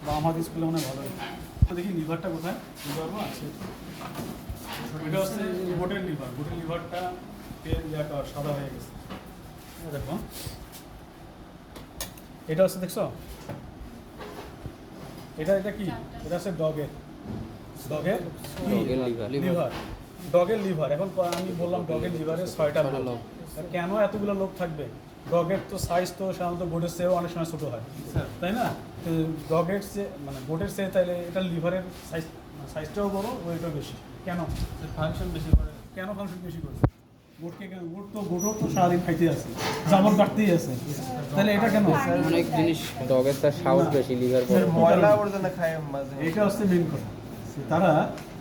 বা আমাদের স্কুলে মনে হয় ভালোই। তো দেখি লিভারটা কোথায়, লিভারও আছে। এটা হচ্ছে গোটের লিভার, গোটের লিভারটা সাদা হয়ে গেছে। দেখো এটা হচ্ছে, দেখছো এটা এটা কি, এটা হচ্ছে ডগের লিভার, ডগের লিভার। এখন আমি বললাম ডগের লিভারে 6টা লোক। কেন এতগুলো লোক থাকবে? ডগের তো সাইজ তো সাধারণত গোটের চেয়েও অনেক সময় ছোটো হয়, তাই না? ডগের চেয়ে মানে গোটের চেয়ে, তাইলে এটা লিভারের সাইজটাও বড়, ওইটাও বেশি। কেন ফাংশন বেশি করে? কেন ফাংশন বেশি করে? গোটকে কেন? গোটও তো সারাদিন খাইতেই আছে, জাবর কাটতেই আছে, তাহলে এটা কেন? অনেক জিনিস ডগের তার সাউন্ড বেশি, লিভার ময়লা আবর্জনা খায় মাঝে। এটা হচ্ছে মেন কথা।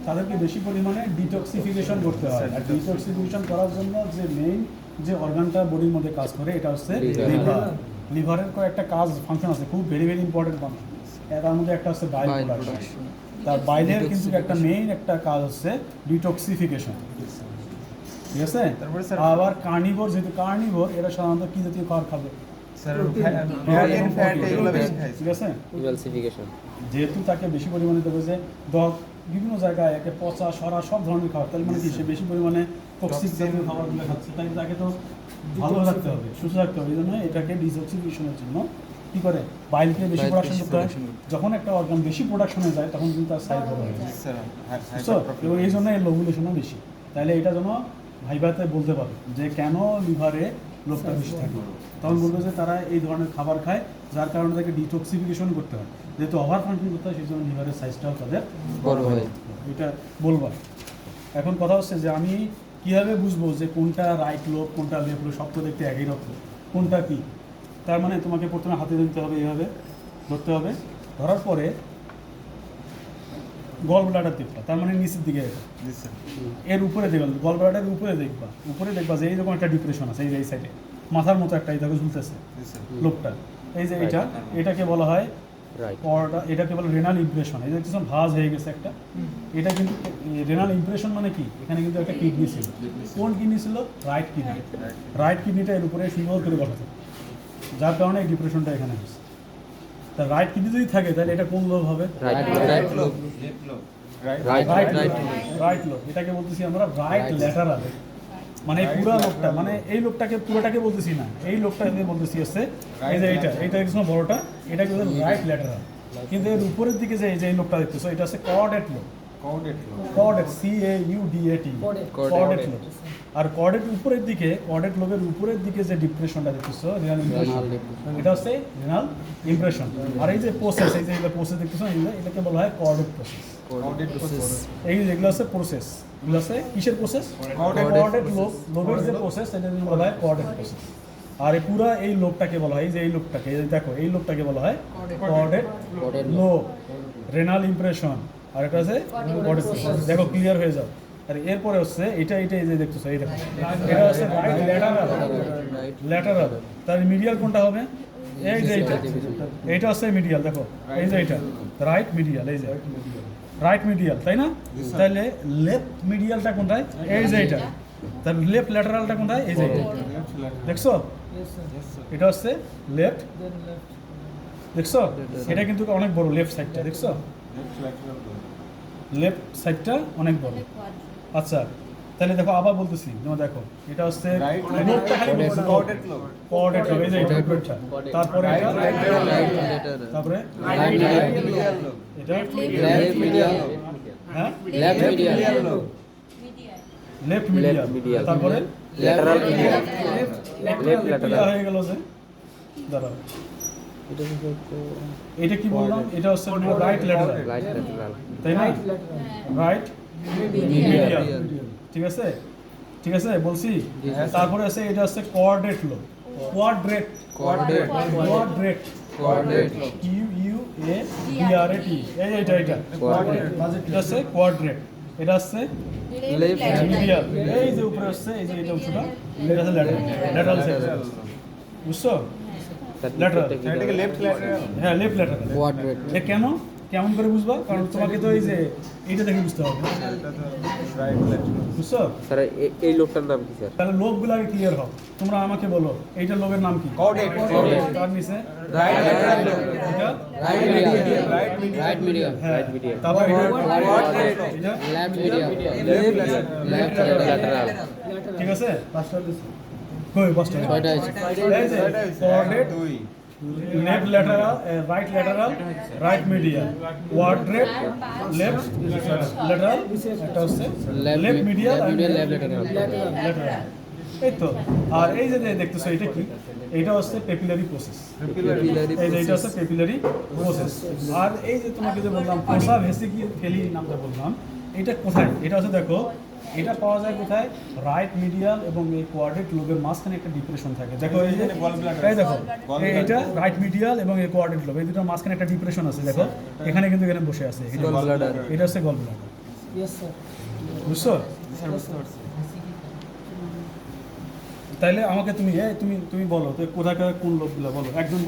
তাদেরকে বেশি পরিমাণে ডিটক্সিফিকেশন করতে হয়। আর ডিটক্সিফিকেশন করার জন্য যে মেইন যে অর্গানটা বডির মধ্যে কাজ করে, এটা হচ্ছে লিভার। লিভারের কয়েকটা কাজ ফাংশন আছে, খুব ভেরি ভেরি ইম্পর্টেন্ট ফাংশন। তার মধ্যে একটা হচ্ছে বাইল প্রোডাকশন। তার বাইলের কিন্তু একটা মেইন একটা কাজ হচ্ছে ডিটক্সিফিকেশন, ঠিক আছে? আবার কার্নিভোর, যেহেতু কার্নিভোর, এরা সাধারণত কি জাতীয় খাবার খাবে? ঠিক আছে, যেহেতু তাকে বেশি পরিমাণে দেবে যে ডগ বিভিন্ন জায়গায় একে পচা সরা সব ধরনের খাবার, তার মানে কি সে বেশি পরিমাণে টক্সিক জাতীয় খাবারগুলো খাচ্ছে, তাই তাকে তো ভালো রাখতে হবে, সুস্থ রাখতে হবে। এই জন্য এটাকে ডিটক্সিফিকেশনের জন্য কী করে, বাইলকে বেশি প্রোডাকশন করতে হয়। যখন একটা অর্গান বেশি প্রোডাকশনে যায় তখন কিন্তু তার সাইজ বড় হয়ে যায়, বুঝছো? এবং এই জন্য এর লোভুলেশনও বেশি। তাহলে এটা যেন ভাইবাতে বলতে পারো যে কেন লিভারে লোভটা বেশি থাকে, তখন বলবো যে তারা এই ধরনের খাবার খায়, যার কারণে তাকে ডিটক্সিফিকেশন করতে হয়। যেহেতু ওভার ফাংশন করতে হয়, সেই জন্য লিভারের সাইজটাও তাদের বড় হয়, এটা বলবা। এখন কথা হচ্ছে যে আমি কীভাবে বুঝবো যে কোনটা রাইট লোভ, কোনটা লেফট লোভ? সব তো দেখতে একই রকম, কোনটা কি? তার মানে তোমাকে প্রথমে হাতে ধরতে হবে, এইভাবে ধরতে হবে। ধরার পরে গল ব্লাডার দেখবা, তার মানে নিচের দিকে এর উপরে দেখবা, গল ব্লাডারের উপরে দেখবা যে এইরকম একটা ডিপ্রেশন আছে, এই সাইডে মাথার মতো একটা এই দেখো ঝুলতেছে লোকটা, এই যে এটাকে বলা হয় এটাকে বলে রেনাল ইমপ্রেশন। এই যে কিছু ভাঁজ হয়ে গেছে একটা, এটা কিন্তু রেনাল ইমপ্রেশন মানে কি, এখানে কিন্তু একটা কিডনি ছিল। কোন কিডনি ছিল? Right kidney. রাইট কিডনিটা এর উপরে সুন্দর করে বসাতে, যার কারণে এই ডিপ্রেশনটা এখানে হচ্ছে। তা রাইট কিডনি যদি থাকে তাহলে এটা কোন লোভ হবে? রাইট লোভ। এটাকে বলতেছি আমরা রাইট ল্যাটারাল। মানে পুরো লোকটা, মানে এই লোকটাকে পুরোটাকে বলতেছি না, এই লোকটাকে বলতেছি হচ্ছে এই যে এইটা কিছু বড়টা, এটাকে বলতে রাইট ল্যাটারাল। কিন্তু এর উপরের দিকে যে এই লোকটা দেখতেছো, এটা হচ্ছে caudate lobe. Caudate, CAUDAT, caudate lobe. আর কর্ডেট উপরের দিকে, কর্ডেট লোবের উপরের দিকে যে ডিপ্রেশনটা দেখতেছো, রেনাল ইমপ্রেশন, এটা হচ্ছে রেনাল ইমপ্রেশন। আর এই যে প্রসেস, এই যে প্রসেস দেখতেছো, এটাকে বলা হয় কর্ডেট প্রসেস। এই যেগুলো হচ্ছে প্রসেস, এগুলো হচ্ছে কিসের প্রসেস? কর্ডেট লোবের যে প্রসেস, এটা বলা হয় কর্ডেট প্রসেস। আর এই পুরা এই লোবটাকে বলা হয়, এই যে এই লোবটাকে দেখো, এই লোবটাকে বলা হয় কর্ডেট লোব, রেনাল ইমপ্রেশন। আর এটা হচ্ছে কর্ডেট প্রসেস। দেখো ক্লিয়ার হয়ে যাও। আর এরপরে হচ্ছে এটা এই যে দেখতেছো, এই দেখো, এটা হচ্ছে রাইট ল্যাটারাল। তার মিডিয়াল কোনটা হবে? এই যে এইটা হচ্ছে মিডিয়াল। দেখো এই যে এটা রাইট মিডিয়াল, এই যে রাইট মিডিয়াল, তাই না? তাহলে লেফট মিডিয়ালটা কোনটায়? এই যে এটা। তাহলে লেফট ল্যাটারালটা কোনটায়? এই যে এটা। দেখছো, এটা হচ্ছে লেফট, দেখছো? এটা কিন্তু অনেক বড়, লেফট সাইডটা দেখছো, লেফট সাইডটা অনেক বড়। আচ্ছা, তাহলে দেখো আবার বলতেছি, যেমন দেখো এটা হচ্ছে লোবটা, খালি কর্ডেট লোব, এই যে এটা লোবটা। তারপরে এটা তারপরে এটা হ্যাঁ লেফট মিডিয়াল, তারপরে ল্যাটারাল হয়ে গেল যে দাঁড়াও, এটা কি বললাম? এটা হচ্ছে রাইট ল্যাটারাল, তাই না? রাইট মিডিয়াল, ঠিক আছে? ঠিক আছে বলছি। তারপরে আছে এটা হচ্ছে কোয়াড্রেট লোব, কোয়াড্রেট QUADRAT, এই এটা হচ্ছে কোয়াড্রেট। এটা হচ্ছে মিডিয়াল, এই যে উপরে হচ্ছে এই যে এটা অংশটা, এটা হচ্ছে ল্যাটারাল সাইড, বুঝছো? ল্যাটারাল, হ্যাঁ লেফট ল্যাটারাল। কেন? কেমন করে বুঝবা? কারণ তোমাকে তো এই যে এইটা দেখে বুঝতে হবে, এটা তো রাইট ল্যাটারাল। বুঝছো? স্যার এই লোকটার নাম কি স্যার? তাহলে লোকগুলো আগে ক্লিয়ার হও। তোমরা আমাকে বলো এইটার লোকের নাম কি? Caudate. তার নিচে রাইট ল্যাটারাল লোব। এটা রাইট মিডিয়াম। রাইট মিডিয়াম, হ্যাঁ, Right medial. তারপর এটা এটা লেফট মিডিয়াম, লেফট ল্যাটারাল। ঠিক আছে? পাঁচটা দিছি। কই পাঁচটা? ছয়টা আছে। এই যে কোঅর্ডিনেট, দুই। Left lateral, right lateral, right medial, quadrate, left lateral, এটা হচ্ছে left medial, left lateral. Lateral. এই তো। আর এই যে দেখতেছো এটা কি? এটা হচ্ছে পেপিলারি প্রসেস। এই যে এটা হচ্ছে পেপিলারি প্রসেস। আর এই যে তোমাকে যে বললাম কোসা ভেসিকলি নামটা বললাম, এটা কোথায়? এটা হচ্ছে দেখো, এটা পাওয়া যায় কোথায়? রাইট মিডিয়াল এবং এই কোয়াড্রেট লোবের মাঝখানে একটা ডিপ্রেশন থাকে। দেখো এই যে এই দেখো, এটা রাইট মিডিয়াল এবং এই কোয়াড্রেট লোব, এই দুটোর মাঝখানে একটা ডিপ্রেশন আছে। দেখো এখানে কিন্তু এখানে বসে আছে, এটা হচ্ছে গল ব্লাডার। বুঝছো? তাইলে আমাকে তুমি তুমি বলো তো কোথাকার কোন লোকগুলো বলো, একজন